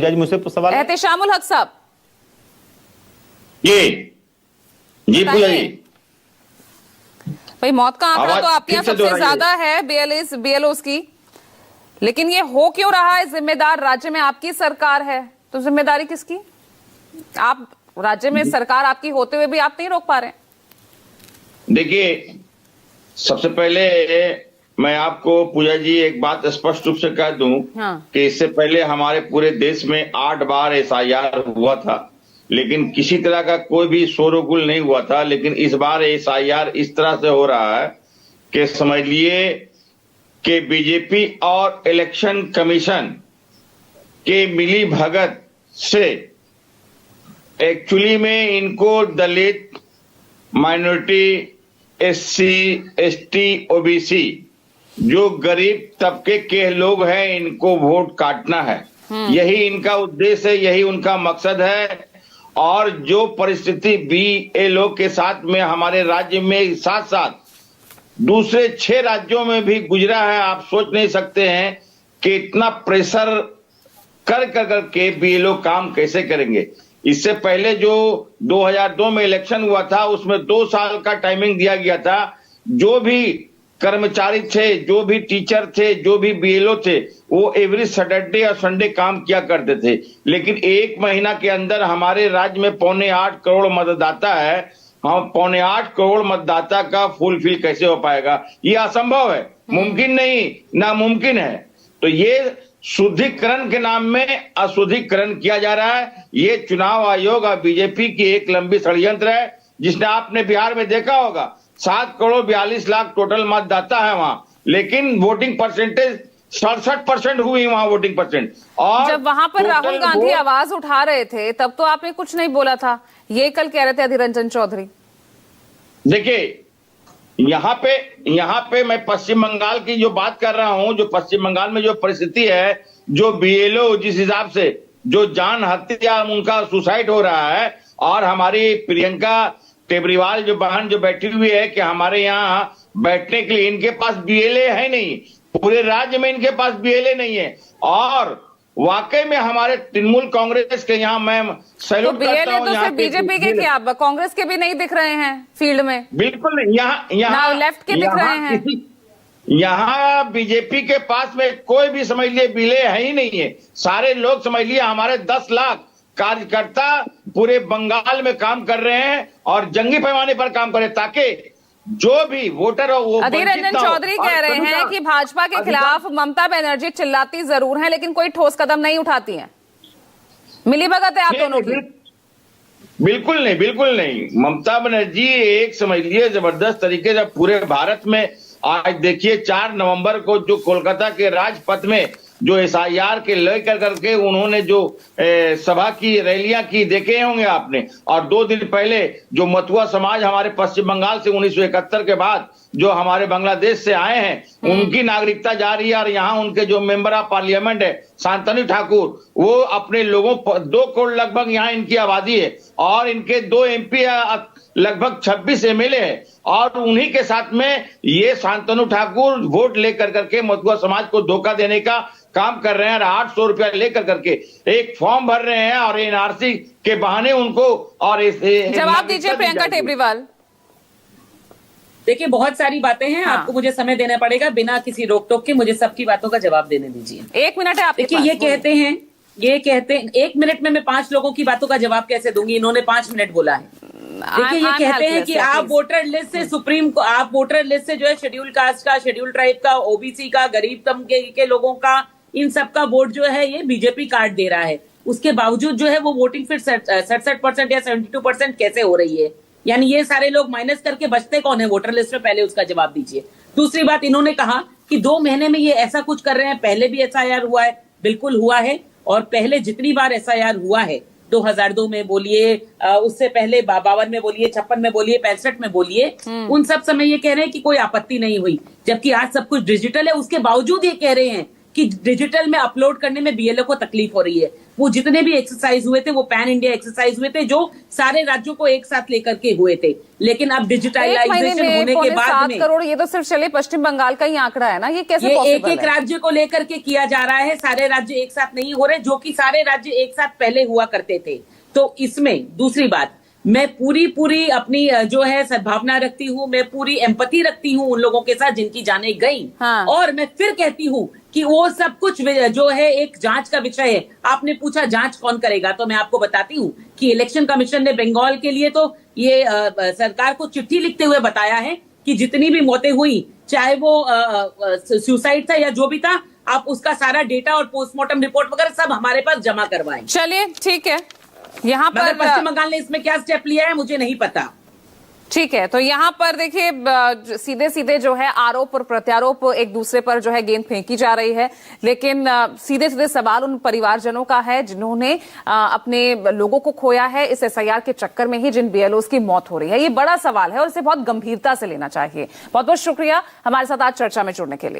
पूजा जी मुझसे सवाल एहतेशामुल हक साहब। जी पूजा जी। भाई मौत का आंकड़ा तो आपके यहाँ ठीक से सबसे दोहराइए। ज्यादा है बीएलओस की, लेकिन ये हो क्यों रहा है? जिम्मेदार राज्य में आपकी सरकार है, तो जिम्मेदारी किसकी? आप राज्य में सरकार आपकी होते हुए भी आप नहीं रोक पा रहे। देखिए, सबसे पहले मैं आपको पूजा जी एक बात स्पष्ट रूप से कह दूं कि इससे पहले हमारे पूरे देश में 8 बार एसआईआर हुआ था, लेकिन किसी तरह का कोई भी शोरगुल नहीं हुआ था। लेकिन इस बार एसआईआर इस तरह से हो रहा है कि समझ लिए कि बीजेपी और इलेक्शन कमीशन के मिली भगत से एक्चुअली में इनको दलित, माइनॉरिटी, एससी, एसटी, ओबीसी जो गरीब तबके के लोग हैं इनको वोट काटना है। यही इनका उद्देश्य है, यही उनका मकसद है। और जो परिस्थिति बीएलओ के साथ में हमारे राज्य में साथ साथ दूसरे 6 राज्यों में भी गुजरा है, आप सोच नहीं सकते हैं कि इतना प्रेशर कर के बीएलओ काम कैसे करेंगे। इससे पहले जो 2002 में इलेक्शन हुआ था उसमें 2 साल का टाइमिंग दिया गया था। जो भी कर्मचारी थे, जो भी टीचर थे, जो भी बीएलओ थे, वो एवरी सैटरडे और संडे काम किया करते थे। लेकिन 1 महीना के अंदर हमारे राज्य में 7.25 करोड़ मतदाता है, हम 7.25 करोड़ मतदाता का फुलफिल कैसे हो पाएगा? ये असंभव है, मुमकिन नहीं, नामुमकिन है। तो ये शुद्धिकरण के नाम में अशुद्धिकरण किया जा रहा है। ये चुनाव आयोग और बीजेपी की एक लंबी षड्यंत्र है, जिसने आपने बिहार में देखा होगा 7 करोड़ 42 लाख टोटल मतदाता है वहां, लेकिन वोटिंग परसेंटेज 67% हुई वहां वोटिंग परसेंट। और जब वहां पर राहुल गांधी आवाज उठा रहे थे तब तो आपने कुछ नहीं बोला था, ये कल कह रहे थे अधीर रंजन चौधरी। देखिए, यहाँ पे मैं पश्चिम बंगाल की जो बात कर रहा हूं, जो पश्चिम बंगाल में जो परिस्थिति है, जो बीएलओ जिस हिसाब से जो जान हत्या उनका सुसाइड हो रहा है, और हमारी प्रियंका टेबरीवाल जो बहन जो बैठी हुई है कि हमारे यहाँ बैठने के लिए इनके पास बीएलए है नहीं, पूरे राज्य में इनके पास बीएलए नहीं है। और वाकई में हमारे तृणमूल कांग्रेस के यहाँ मैं सैल्यूट करता हूं। तो सिर्फ बीजेपी के क्या, कांग्रेस के भी नहीं दिख रहे हैं फील्ड में? बिल्कुल नहीं, यहाँ लेफ्ट के दिख रहे हैं। यहाँ बीजेपी के पास में कोई भी समझ लिए बिले है ही नहीं है। सारे लोग समझ लिए हमारे 10 लाख कार्यकर्ता पूरे बंगाल में काम कर रहे हैं और जंगी पैमाने पर काम कर रहे हैं, ताकि जो भी वोटर हो वो। अधीर रंजन चौधरी कह रहे हैं कि भाजपा के खिलाफ ममता बनर्जी चिल्लाती जरूर हैं, लेकिन कोई ठोस कदम नहीं उठाती हैं। मिलीभगत है आप दोनों की? बिल्कुल नहीं, बिल्कुल नहीं। ममता बनर्जी एक समझ लिए जबरदस्त तरीके से पूरे भारत में, आज देखिए 4 नवंबर को जो कोलकाता के राजपथ में जो एसआईआर के लेकर करके उन्होंने जो सभा की, रैलियां की, देखे होंगे आपने। और 2 दिन पहले जो मथुआ समाज हमारे पश्चिम बंगाल से 1971 के बाद जो हमारे बांग्लादेश से आए हैं, उनकी नागरिकता जा रही है। और यहाँ उनके जो मेंबर ऑफ पार्लियामेंट है शांतनु ठाकुर, वो अपने लोगों 2 करोड़ लगभग यहाँ इनकी आबादी है, और इनके 2 एमपी लगभग 26 एमएलए है। और उन्हीं के साथ में ये शांतनु ठाकुर वोट लेकर करके मथुआ समाज को धोखा देने का काम कर रहे हैं। 800 रुपया लेकर करके एक फॉर्म भर रहे हैं और एनआरसी के बहाने उनको। और जवाब दीजिए प्रियंका टेबरीवाल। देखिए, बहुत सारी बातें हैं। हाँ। आपको मुझे समय देना पड़ेगा, बिना किसी रोक टोक के मुझे सबकी बातों का जवाब देने दीजिए। 1 मिनट है आपके पास। देखिए, ये कहते हैं 1 मिनट में मैं 5 लोगों की बातों का जवाब कैसे दूंगी? इन्होंने 5 मिनट बोला है। देखिए, ये कहते हैं कि आप वोटर लिस्ट से आप वोटर लिस्ट से जो है शेड्यूल कास्ट का, शेड्यूल ट्राइब का, ओबीसी का, गरीब तबके के लोगों का, इन सब का वोट जो है ये बीजेपी काट दे रहा है। उसके बावजूद जो है वो वोटिंग फिर 67% या 72% कैसे हो रही है? यानी ये सारे लोग माइनस करके बचते कौन है वोटर लिस्ट में? पहले उसका जवाब दीजिए। दूसरी बात, इन्होंने कहा कि 2 महीने में ये ऐसा कुछ कर रहे हैं। पहले भी एसआईआर हुआ है, बिल्कुल हुआ है। और पहले जितनी बार एसआईआर हुआ है, 2002 में बोलिए, उससे पहले 52 में बोलिए, 56 में बोलिए, 65 में बोलिए, उन सब समय ये कह रहे हैं कि कोई आपत्ति नहीं हुई। जबकि आज सब कुछ डिजिटल है, उसके बावजूद ये कह रहे हैं कि डिजिटल में अपलोड करने में बीएलओ को तकलीफ हो रही है। वो जितने भी एक्सरसाइज हुए थे वो पैन इंडिया एक्सरसाइज हुए थे, जो सारे राज्यों को एक साथ लेकर के हुए थे। लेकिन अब डिजिटलाइजेशन होने के बाद में 7 करोड़, ये तो सिर्फ चले पश्चिम बंगाल का ही आंकड़ा है ना, ये कैसे ये पॉसिबल एक एक है? राज्य को लेकर के किया जा रहा है, सारे राज्य एक साथ नहीं हो रहे, जो कि सारे राज्य एक साथ पहले हुआ करते थे। तो इसमें दूसरी बात, मैं पूरी अपनी जो है सद्भावना रखती हूँ, मैं पूरी एम्पैथी रखती हूँ उन लोगों के साथ जिनकी जानें गई। हाँ। और मैं फिर कहती हूँ कि वो सब कुछ जो है एक जांच का विषय है। आपने पूछा जांच कौन करेगा, तो मैं आपको बताती हूँ कि इलेक्शन कमीशन ने बंगाल के लिए तो ये सरकार को चिट्ठी लिखते हुए बताया है कि जितनी भी मौतें हुई, चाहे वो सुसाइड था या जो भी था, आप उसका सारा डेटा और पोस्टमार्टम रिपोर्ट वगैरह सब हमारे पास जमा करवाएं। चलिए ठीक है, यहाँ मगर पर पश्चिम बंगाल ने इसमें क्या स्टेप लिया है मुझे नहीं पता। ठीक है, तो यहाँ पर देखिए सीधे सीधे जो है आरोप और प्रत्यारोप एक दूसरे पर जो है गेंद फेंकी जा रही है, लेकिन सीधे सीधे सवाल उन परिवारजनों का है जिन्होंने अपने लोगों को खोया है इस एसआईआर के चक्कर में ही, जिन बीएलओस की मौत हो रही है। ये बड़ा सवाल है और इसे बहुत गंभीरता से लेना चाहिए। बहुत बहुत शुक्रिया हमारे साथ आज चर्चा में जुड़ने के लिए।